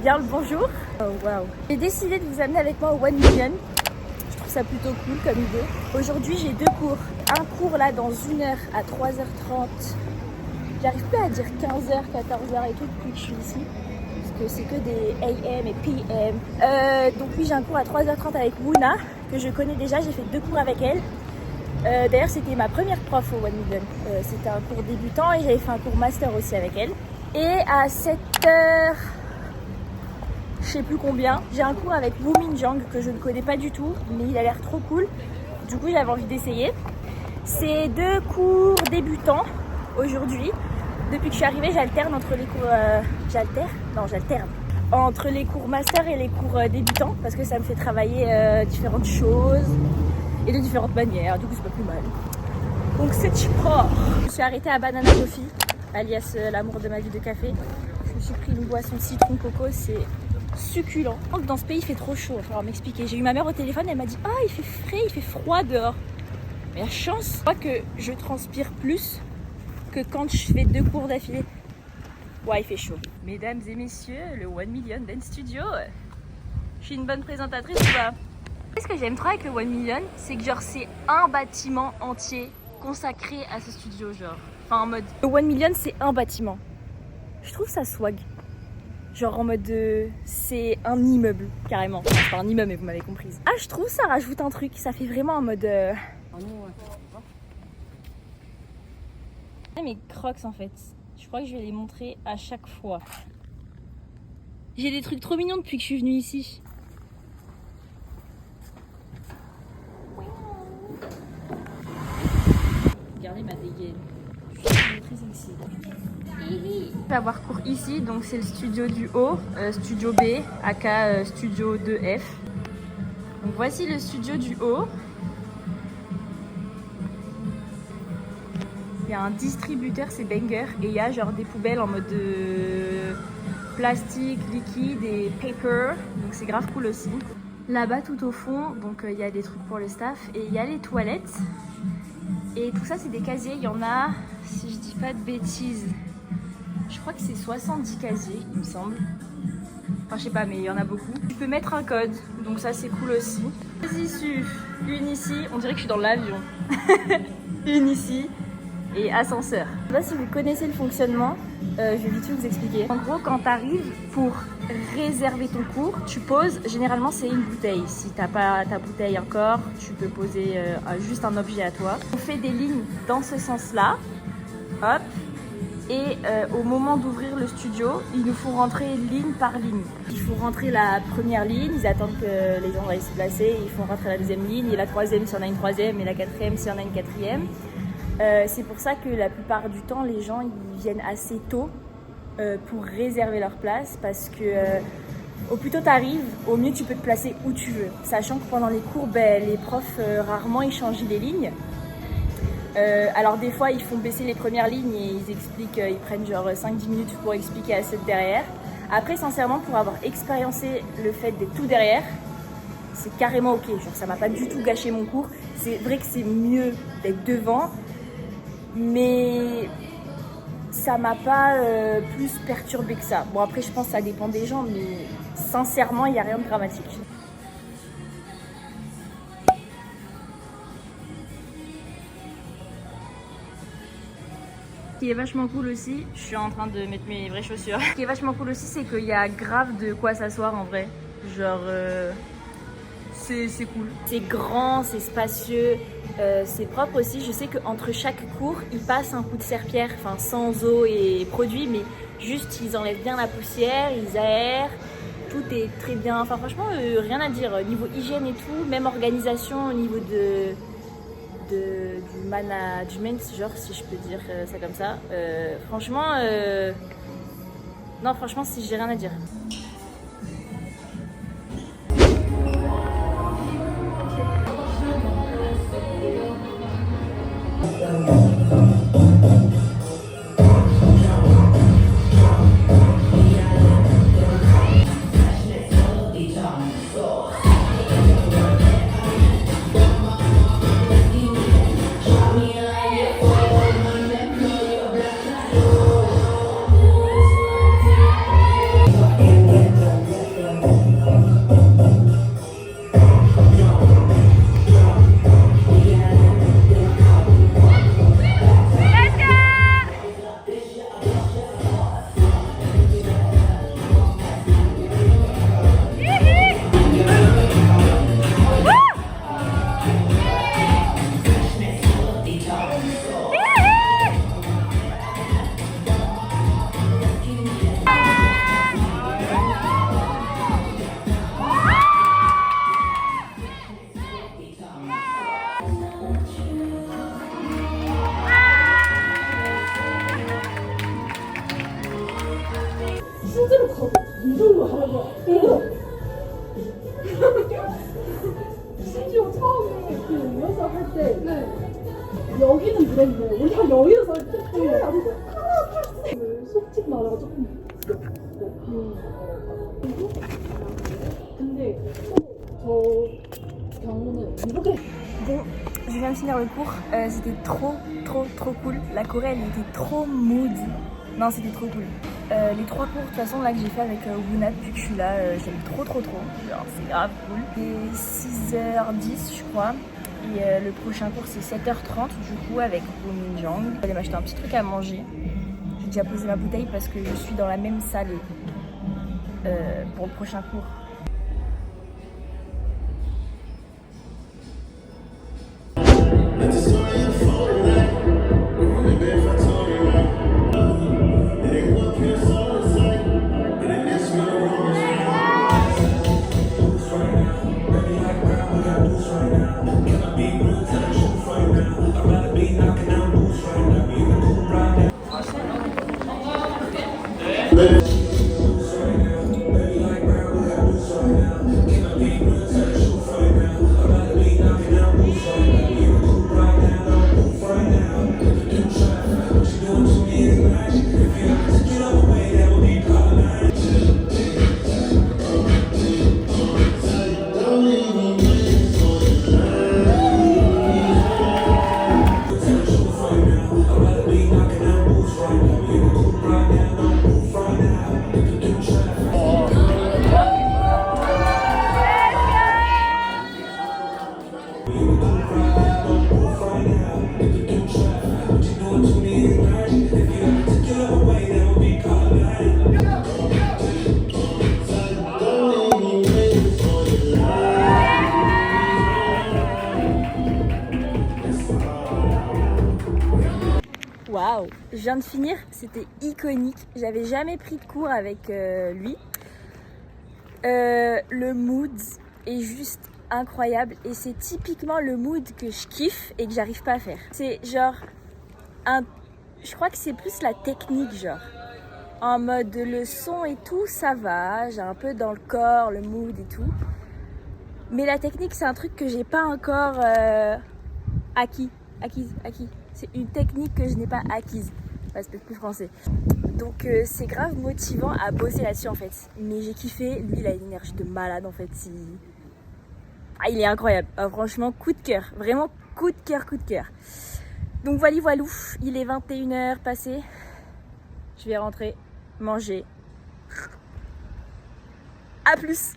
bien le bonjour. Oh waouh. J'ai décidé de vous amener avec moi au 1 Million. Je trouve ça plutôt cool comme idée. Aujourd'hui j'ai 2 cours. Un cours là dans 1 heure à 3h30. J'arrive plus à dire 15h, 14h et tout depuis que je suis ici. Parce que c'est que des AM et PM. Donc oui, j'ai un cours à 3h30 avec Wuna, que je connais déjà. J'ai fait 2 cours avec elle. D'ailleurs c'était ma première prof au 1 Million. C'était un cours débutant et j'avais fait un cours master aussi avec elle. Et à 7h, je sais plus combien, j'ai un cours avec Woomin Jang que je ne connais pas du tout, mais il a l'air trop cool. Du coup j'avais envie d'essayer. C'est 2 cours débutants aujourd'hui. Depuis que je suis arrivée, j'alterne entre les cours... j'alterne entre les cours master et les cours débutants parce que ça me fait travailler différentes choses et de différentes manières, du coup c'est pas plus mal. Donc c'est sport. Je suis arrêtée à Banana Coffee, alias l'amour de ma vie de café. Je me suis pris une boisson citron coco, c'est succulent. Dans ce pays il fait trop chaud, il va falloir m'expliquer. J'ai eu ma mère au téléphone, elle m'a dit « Ah, il fait frais, il fait froid dehors ». Mais la chance, je crois que je transpire plus que quand je fais 2 cours d'affilée. Ouais, il fait chaud. Mesdames et messieurs, le 1 Million Dance Studio. Je suis une bonne présentatrice ou pas? Ce que j'aime trop avec le 1 Million, c'est que genre c'est un bâtiment entier consacré à ce studio, genre. Enfin en mode... Le 1 Million c'est un bâtiment. Je trouve ça swag. Genre en mode... c'est un immeuble, carrément. Enfin, c'est pas un immeuble mais vous m'avez comprise. Ah, je trouve ça rajoute un truc. Ça fait vraiment en mode... Mes crocs en fait. Je crois que je vais les montrer à chaque fois. J'ai des trucs trop mignons depuis que je suis venue ici. Regardez ma dégaine. Je suis très sexy. Je vais avoir cours ici, donc c'est le studio du haut, studio B, aka studio 2F. Donc voici le studio du haut. Il y a un distributeur, c'est Banger, et il y a genre des poubelles en mode plastique, liquide et paper, donc c'est grave cool aussi. Là-bas tout au fond, donc il y a des trucs pour le staff et il y a les toilettes. Et tout ça c'est des casiers, il y en a, si je dis pas de bêtises, je crois que c'est 70 casiers il me semble. Enfin je sais pas mais il y en a beaucoup. Tu peux mettre un code, donc ça c'est cool aussi. 2 issues, une ici, on dirait que je suis dans l'avion. Une ici. Et ascenseur. Je sais pas si vous connaissez le fonctionnement, je vais vite fait vous expliquer. En gros, quand tu arrives pour réserver ton cours, tu poses, généralement c'est une bouteille. Si t'as pas ta bouteille encore, tu peux poser juste un objet à toi. On fait des lignes dans ce sens-là, hop, et au moment d'ouvrir le studio, ils nous font rentrer ligne par ligne. Il faut rentrer la première ligne, ils attendent que les gens aillent se placer, ils font rentrer la deuxième ligne, et la troisième si on a une troisième, et la quatrième si on a une quatrième. C'est pour ça que la plupart du temps, les gens ils viennent assez tôt pour réserver leur place parce que au plus tôt tu arrives, au mieux tu peux te placer où tu veux. Sachant que pendant les cours, les profs rarement ils changent les lignes. Alors des fois ils font baisser les premières lignes et ils expliquent, ils prennent genre 5-10 minutes pour expliquer à ceux de derrière. Après sincèrement pour avoir expériencé le fait d'être tout derrière, c'est carrément ok, genre ça m'a pas du tout gâché mon cours. C'est vrai que c'est mieux d'être devant, mais ça m'a pas plus perturbé que ça. Bon après je pense que ça dépend des gens, mais sincèrement il n'y a rien de dramatique. Ce qui est vachement cool aussi, je suis en train de mettre mes vraies chaussures. Ce qui est vachement cool aussi c'est qu'il y a grave de quoi s'asseoir en vrai. Genre c'est cool. C'est grand, c'est spacieux, c'est propre aussi. Je sais qu'entre chaque cours, ils passent un coup de serpillère, enfin sans eau et produits, mais juste ils enlèvent bien la poussière, ils aèrent, tout est très bien. Enfin franchement, rien à dire. Niveau hygiène et tout, même organisation au niveau du management, genre si je peux dire ça comme ça. Franchement, non franchement, si j'ai rien à dire. 심지어 처음에 그 리허설 할 때 여기는 그랬는데 우리가 여기서 설 때 속집 나라가 조금 근데 저 경우는 이렇게 Bon, je viens de finir le cours. C'était trop cool. La Corée, elle était trop mood. Non, c'était trop cool. Les 3 cours, de toute façon, là que j'ai fait avec Wuna depuis que je suis là, j'aime trop. Genre, c'est grave cool. Et 6h10, je crois. Et le prochain cours, c'est 7h30, du coup, avec Woo Min-jang. Je vais aller m'acheter un petit truc à manger. J'ai déjà posé ma bouteille parce que je suis dans la même salle pour le prochain cours. Waouh, je viens de finir, c'était iconique. J'avais jamais pris de cours avec lui. Le mood est juste incroyable et c'est typiquement le mood que je kiffe et que j'arrive pas à faire. C'est genre je crois que c'est plus la technique, genre en mode le son et tout, ça va, j'ai un peu dans le corps le mood et tout. Mais la technique, c'est un truc que j'ai pas encore acquis. C'est une technique que je n'ai pas acquise. C'est peut-être plus français. Donc c'est grave motivant à bosser là-dessus en fait. Mais j'ai kiffé. Lui, il a une énergie de malade en fait. Il est incroyable. Franchement, coup de cœur. Vraiment coup de cœur. Donc voilou. Il est 21h passé. Je vais rentrer, manger. À plus.